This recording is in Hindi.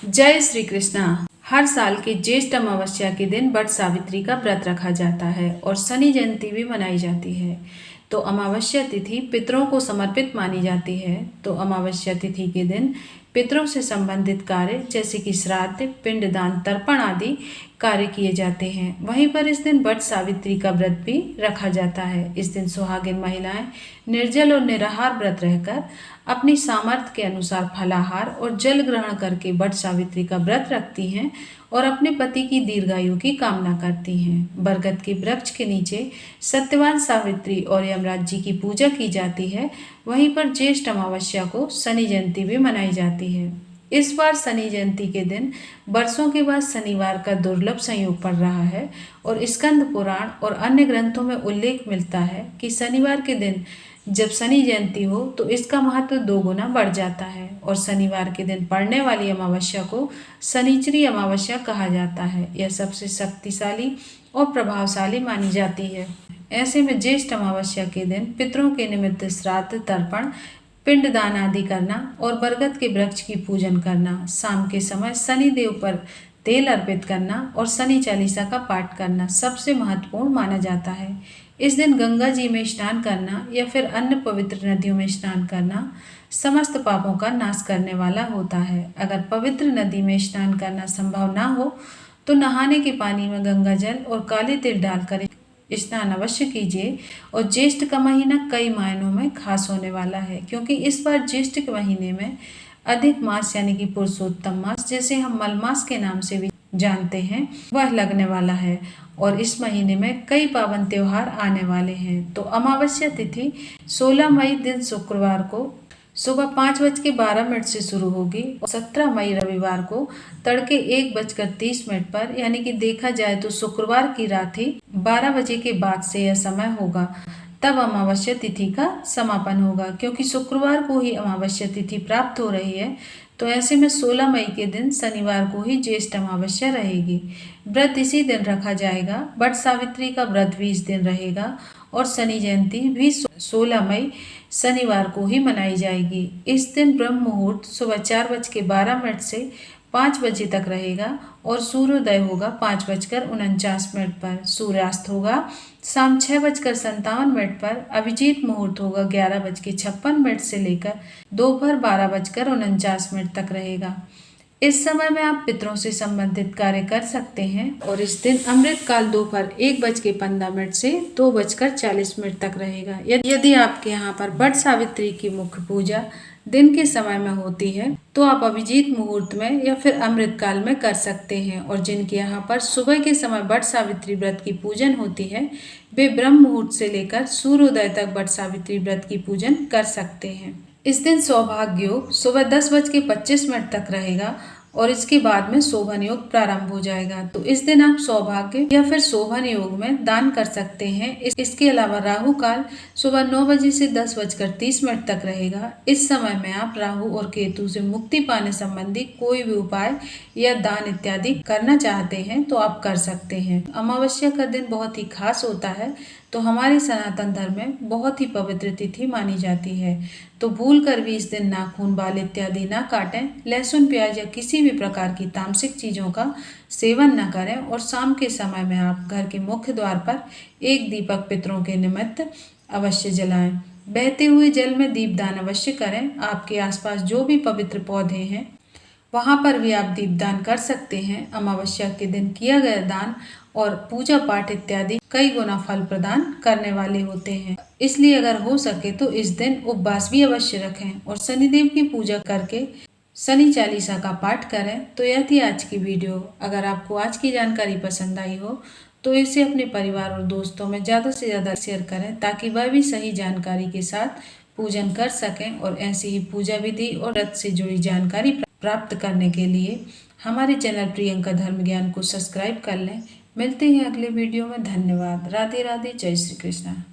जय श्री कृष्णा। हर साल के ज्येष्ठ अमावस्या के दिन वट सावित्री का व्रत रखा जाता है और शनि जयंती भी मनाई जाती है। तो अमावस्या तिथि पितरों को समर्पित मानी जाती है। तो अमावस्या तिथि के दिन पितरों से संबंधित कार्य जैसे कि श्राद्ध, पिंडदान, तर्पण आदि कार्य किए जाते हैं। वहीं पर इस दिन वट सावित्री का व्रत भी रखा जाता है। इस दिन सुहागिन महिलाएं निर्जल और निराहार व्रत रहकर अपनी सामर्थ्य के अनुसार फलाहार और जल ग्रहण करके वट सावित्री का व्रत रखती हैं और अपने पति की दीर्घायु की कामना करती हैं। बरगद के वृक्ष के नीचे सत्यवान सावित्री और यमराज जी की पूजा की जाती है। वहीं पर ज्येष्ठ अमावस्या को शनि जयंती भी मनाई जाती है। इस बार शनि जयंती के दिन वर्षों के बाद शनिवार का दुर्लभ संयोग पड़ रहा है और स्कंद पुराण और अन्य ग्रंथों में उल्लेख मिलता है कि शनिवार के दिन जब शनि जयंती हो तो इसका महत्व 2 गुना बढ़ जाता है और शनिवार के दिन पड़ने वाली अमावस्या को शनिचरी अमावस्या कहा जाता है। यह सबसे शक्तिशाली और प्रभावशाली मानी जाती है। ऐसे में ज्येष्ठ अमावस्या के दिन पितरों के निमित्त श्राद्ध, तर्पण, पिंडदान आदि करना और बरगद के वृक्ष की पूजन करना, शाम के समय शनि देव पर तेल अर्पित करना और शनि चालीसा का पाठ करना सबसे महत्वपूर्ण माना जाता है। इस दिन गंगा जी में स्नान करना या फिर अन्य पवित्र नदियों में स्नान करना समस्त पापों का नाश करने वाला होता है। अगर पवित्र नदी में स्नान करना संभव ना हो तो नहाने के पानी में गंगा जल और काले तिल डालकर स्नान अवश्य कीजिए। और ज्येष्ठ का महीना कई मायनों में खास होने वाला है, क्योंकि इस बार ज्येष्ठ के महीने में अधिक मास यानी कि पुरुषोत्तम मास, जैसे हम मलमास के नाम से भी जानते हैं, वह लगने वाला है और इस महीने में कई पावन त्योहार आने वाले हैं। तो अमावस्या तिथि 16 मई दिन शुक्रवार को सुबह 5:12 से शुरू होगी और 17 मई रविवार को तड़के 1:30 पर, यानी कि देखा जाए तो शुक्रवार की रात ही 12 बजे के बाद से यह समय होगा, तब अमावस्या तिथि का समापन होगा। क्योंकि शुक्रवार को ही अमावस्या तिथि प्राप्त हो रही है, तो ऐसे में 16 मई के दिन शनिवार को ही ज्येष्ठ अमावस्या रहेगी। व्रत इसी दिन रखा जाएगा। वट सावित्री का व्रत भी इस दिन रहेगा और शनि जयंती भी 16 मई शनिवार को ही मनाई जाएगी। इस दिन ब्रह्म मुहूर्त सुबह 4:12 से 5 बजे तक रहेगा और सूर्योदय होगा 5:49 पर। सूर्यास्त होगा शाम 6:57 पर। अभिजीत मुहूर्त होगा 11:56 से लेकर दोपहर 12:49 तक रहेगा। इस समय में आप पितरों से संबंधित कार्य कर सकते हैं और इस दिन अमृत काल दोपहर 1:15 से 2:40 तक रहेगा। यदि आपके यहाँ पर वट सावित्री की मुख्य पूजा दिन के समय में होती है तो आप अभिजीत मुहूर्त में या फिर अमृत काल में कर सकते हैं, और जिनके यहाँ पर सुबह के समय वट सावित्री व्रत की पूजन होती है वे ब्रह्म मुहूर्त से लेकर सूर्योदय तक वट सावित्री व्रत की पूजन कर सकते हैं। इस दिन सौभाग्य योग सुबह 10:25 तक रहेगा और इसके बाद में शोभन योग प्रारंभ हो जाएगा। तो इस दिन आप सौभाग्य या फिर शोभन योग में दान कर सकते हैं। इसके अलावा राहु काल सुबह 9 बजे से 10:30 तक रहेगा। इस समय में आप राहु और केतु से मुक्ति पाने संबंधी कोई भी उपाय या दान इत्यादि करना चाहते हैं तो आप कर सकते हैं। अमावस्या का दिन बहुत ही खास होता है, तो हमारे सनातन धर्म में बहुत ही पवित्र तिथि मानी जाती है। तो भूल कर भी इस दिन नाखून, बाल इत्यादि ना काटें, लहसुन, प्याज या किसी भी प्रकार की तामसिक चीज़ों का सेवन न करें और शाम के समय में आप घर के मुख्य द्वार पर एक दीपक पितरों के निमित्त अवश्य जलाएं। बहते हुए जल में दीपदान अवश्य करें। आपके आसपास जो भी पवित्र पौधे हैं वहाँ पर भी आप दीपदान कर सकते हैं। अमावस्या के दिन किया गया दान और पूजा पाठ इत्यादि कई गुना फल प्रदान करने वाले होते हैं। इसलिए अगर हो सके तो इस दिन उपवास भी अवश्य रखें और शनिदेव की पूजा करके शनि चालीसा का पाठ करें। तो यह थी आज की वीडियो। अगर आपको आज की जानकारी पसंद आई हो तो इसे अपने परिवार और दोस्तों में ज़्यादा से ज़्यादा शेयर करें, ताकि वह भी सही जानकारी के साथ पूजन कर सकें और ऐसी ही पूजा विधि और व्रत से जुड़ी जानकारी प्राप्त करने के लिए हमारे चैनल प्रियंका धर्म ज्ञान को सब्सक्राइब कर लें। मिलते हैं अगले वीडियो में। धन्यवाद। राधे राधे। जय श्री कृष्णा।